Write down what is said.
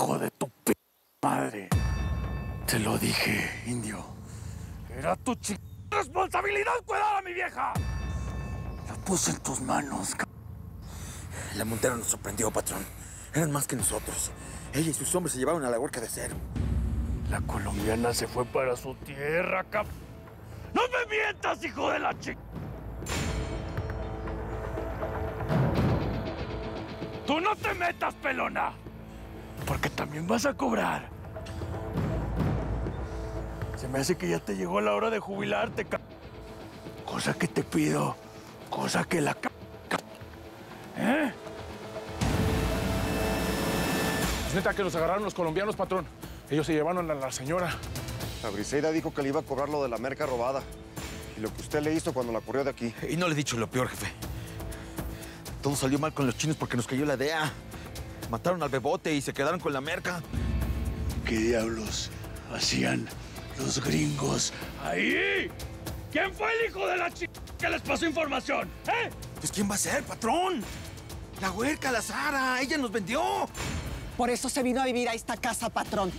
Hijo de tu madre. Te lo dije, indio. Era tu responsabilidad cuidar a mi vieja. La puse en tus manos, La montera nos sorprendió, patrón. Eran más que nosotros. Ella y sus hombres se llevaron a la Huerca de Acero. La colombiana se fue para su tierra, ¡No me mientas, hijo de la chica! ¡Tú no te metas, pelona! Porque también vas a cobrar. Se me hace que ya te llegó la hora de jubilarte, cosa que te pido, cosa que la ¿Eh? Es neta que nos agarraron los colombianos, patrón. Ellos se llevaron a la señora. La Briseida dijo que le iba a cobrar lo de la merca robada. Y lo que usted le hizo cuando la corrió de aquí. Y no le he dicho lo peor, jefe. Todo salió mal con los chinos porque nos cayó la DEA. Mataron al bebote y se quedaron con la merca. ¿Qué diablos hacían los gringos ahí? ¿Quién fue el hijo de la chica que les pasó información? ¿Eh? Pues ¿quién va a ser, patrón? La Huerca, la Sara, ella nos vendió. Por eso se vino a vivir a esta casa, patrón.